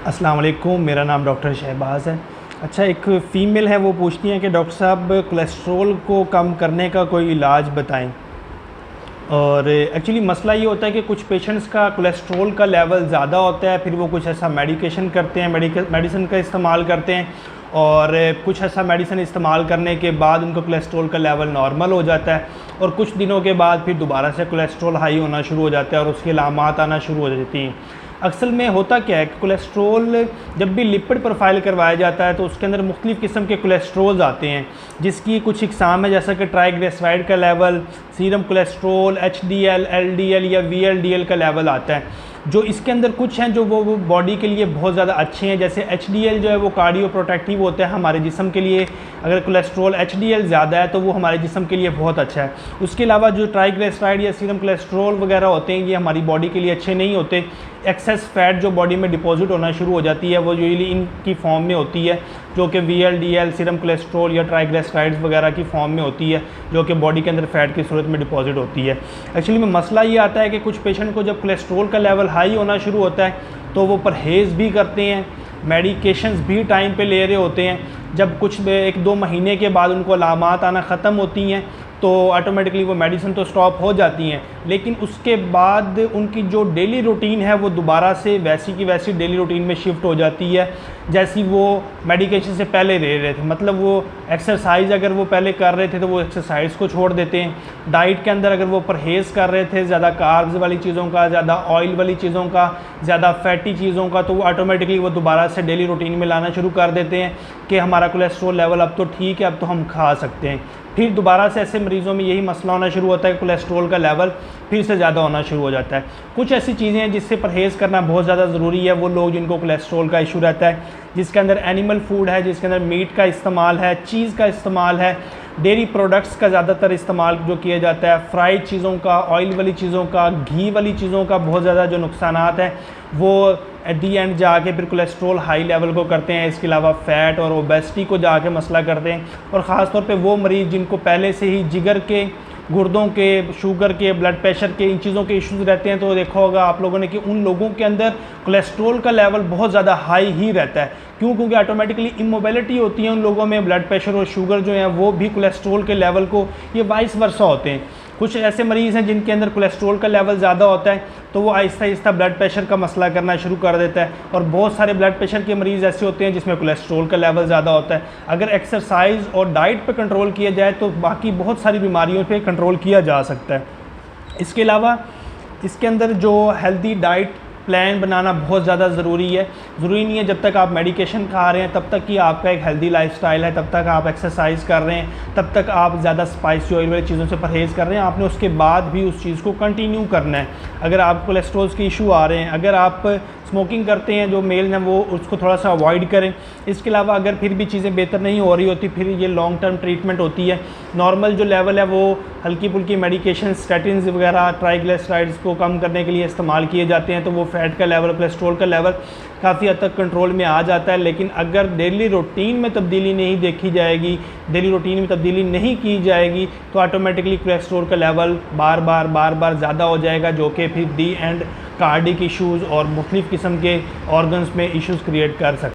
अस्सलाम वालेकुम, मेरा नाम डॉक्टर शहबाज़ है। अच्छा, एक फ़ीमेल है, वो पूछती हैं कि डॉक्टर साहब कोलेस्ट्रॉल को कम करने का कोई इलाज बताएं। और एक्चुअली मसला ये होता है कि कुछ पेशेंट्स का कोलेस्ट्रॉल का लेवल ज़्यादा होता है, फिर वो कुछ ऐसा मेडिकेशन करते हैं, मेडिसिन का इस्तेमाल करते हैं, और कुछ ऐसा मेडिसिन इस्तेमाल करने के बाद उनका कोलेस्ट्रॉल का लेवल नॉर्मल हो जाता है, और कुछ दिनों के बाद फिर दोबारा से कोलेस्ट्रॉल हाई होना शुरू हो जाता है और उसकी अलामात आना शुरू हो जाती हैं। असल में होता क्या है कि कोलेस्ट्रॉल जब भी लिपिड प्रोफाइल करवाया जाता है तो उसके अंदर मुख्तलिफ़ किस्म के कोलेस्ट्रॉल्स आते हैं, जिसकी कुछ इकसाम है, जैसा कि ट्राइग्लिसराइड का level, serum cholesterol, HDL, LDL या VLDL का लेवल आता है। जो इसके अंदर कुछ हैं जो वो बॉडी के लिए बहुत ज़्यादा अच्छे हैं, जैसे HDL जो है वो कार्डियो प्रोटेक्टिव होता है हमारे जिस्म के लिए। अगर कोलेस्ट्रॉल HDL ज़्यादा है तो वो हमारे जिस्म के लिए बहुत अच्छा है। उसके अलावा जो ट्राइग्लिसराइड या सीरम कोलेस्ट्रॉल वगैरह होते हैं, ये हमारी बॉडी के लिए अच्छे नहीं होते। एक्सेस फैट जो बॉडी में डिपॉजिट होना शुरू हो जाती है वो यूजुअली इनकी फॉर्म में होती है, जो कि VLDL, सीरम कोलेस्ट्रॉल या ट्राइग्लिसराइड्स वगैरह की फॉर्म में होती है, जो कि बॉडी के अंदर फ़ैट की सूरत में डिपॉजिट होती है। एक्चुअली में मसला ये आता है कि कुछ पेशेंट को जब कोलेस्ट्रॉल का लेवल हाई होना शुरू होता है तो वो परहेज़ भी करते हैं, मेडिकेशंस भी टाइम पे ले रहे होते हैं। जब कुछ 1-2 महीने के बाद उनको अलामात आना ख़त्म होती हैं तो ऑटोमेटिकली वो मेडिसिन तो स्टॉप हो जाती हैं, लेकिन उसके बाद उनकी जो डेली रूटीन है वो दोबारा से वैसी की वैसी डेली रूटीन में शिफ्ट हो जाती है जैसी वो मेडिकेशन से पहले ले रहे थे। मतलब वो एक्सरसाइज अगर वो पहले कर रहे थे तो वो एक्सरसाइज को छोड़ देते हैं। डाइट के अंदर अगर वो परहेज़ कर रहे थे ज़्यादा कार्ब्स वाली चीज़ों का, ज़्यादा ऑयल वाली चीज़ों का, ज़्यादा फैटी चीज़ों का, तो वो ऑटोमेटिकली वो दोबारा से डेली रूटीन में लाना शुरू कर देते हैं कि हमारा कोलेस्ट्रॉल लेवल अब तो ठीक है, अब तो हम खा सकते हैं। फिर दोबारा से ऐसे मरीज़ों में यही मसला होना शुरू होता है कि कोलेस्ट्रॉल का लेवल फिर से ज़्यादा होना शुरू हो जाता है। कुछ ऐसी चीज़ें हैं जिससे परहेज़ करना बहुत ज़्यादा ज़रूरी है। वो लोग जिनको कोलेस्ट्रॉल का इशू रहता है, जिसके अंदर एनिमल फूड है, जिसके अंदर मीट का इस्तेमाल है, चीज़ का इस्तेमाल है, डेयरी प्रोडक्ट्स का ज़्यादातर इस्तेमाल जो किया जाता है, फ्राइड चीज़ों का, ऑयल वाली चीज़ों का, घी वाली चीज़ों का बहुत ज़्यादा जो नुकसानात हैं वो एट दी एंड जाके फिर कोलेस्ट्रॉल हाई लेवल को करते हैं। इसके अलावा फ़ैट और ओबेसिटी को जाके मसला करते हैं। और ख़ास तौर पे वो मरीज़ जिनको पहले से ही जिगर के, गुर्दों के, शुगर के, ब्लड प्रेशर के, इन चीज़ों के इश्यूज़ रहते हैं, तो देखा होगा आप लोगों ने कि उन लोगों के अंदर कोलेस्ट्रॉल का लेवल बहुत ज़्यादा हाई ही रहता है। क्यों? क्योंकि ऑटोमेटिकली इमोबिलिटी होती है उन लोगों में, ब्लड प्रेशर और शुगर जो है वो भी कोलेस्ट्रॉल के लेवल को, ये वाइस वर्सा होते हैं। कुछ ऐसे मरीज़ हैं जिनके अंदर कोलेस्ट्रॉल का लेवल ज़्यादा होता है तो वो आहिस्ता आहिस्ता ब्लड प्रेशर का मसला करना शुरू कर देता है। और बहुत सारे ब्लड प्रेशर के मरीज़ ऐसे होते हैं जिसमें कोलेस्ट्रॉल का लेवल ज़्यादा होता है। अगर एक्सरसाइज और डाइट पे कंट्रोल किया जाए तो बाकी बहुत सारी बीमारियों पे कंट्रोल किया जा सकता है। इसके अलावा इसके अंदर जो हेल्दी डाइट प्लान बनाना बहुत ज़्यादा ज़रूरी है। ज़रूरी नहीं है जब तक आप मेडिकेशन खा रहे हैं तब तक कि आपका एक हेल्दी लाइफस्टाइल है, तब तक आप एक्सरसाइज कर रहे हैं, तब तक आप ज़्यादा स्पाइसी ऑयल वाली चीज़ों से परहेज़ कर रहे हैं। आपने उसके बाद भी उस चीज़ को कंटिन्यू करना है। अगर आप कोलेस्ट्रॉल के इशू आ रहे हैं, अगर आप स्मोकिंग करते हैं, जो मेल हैं वो उसको थोड़ा सा अवॉइड करें। इसके अलावा अगर फिर भी चीज़ें बेहतर नहीं हो रही होती, फिर ये लॉन्ग टर्म ट्रीटमेंट होती है। नॉर्मल जो लेवल है वो हल्की फुल्की मेडिकेशन, स्टैटिन्स वगैरह ट्राइग्लिसराइड्स को कम करने के लिए इस्तेमाल किए जाते हैं, तो वो फैट का लेवल, कोलेस्ट्रॉल का लेवल काफ़ी हद तक कंट्रोल में आ जाता है। लेकिन अगर डेली रूटीन में तब्दीली नहीं देखी जाएगी, डेली रूटीन में तब्दीली नहीं की जाएगी, तो ऑटोमेटिकली कोलेस्ट्रॉल का लेवल बार बार ज़्यादा हो जाएगा, जो कि फिर दी एंड कार्डिक इश्यूज़ और मुख्तलिफ़ किस्म के ऑर्गन्स में इश्यूज़ क्रिएट कर सकते हैं।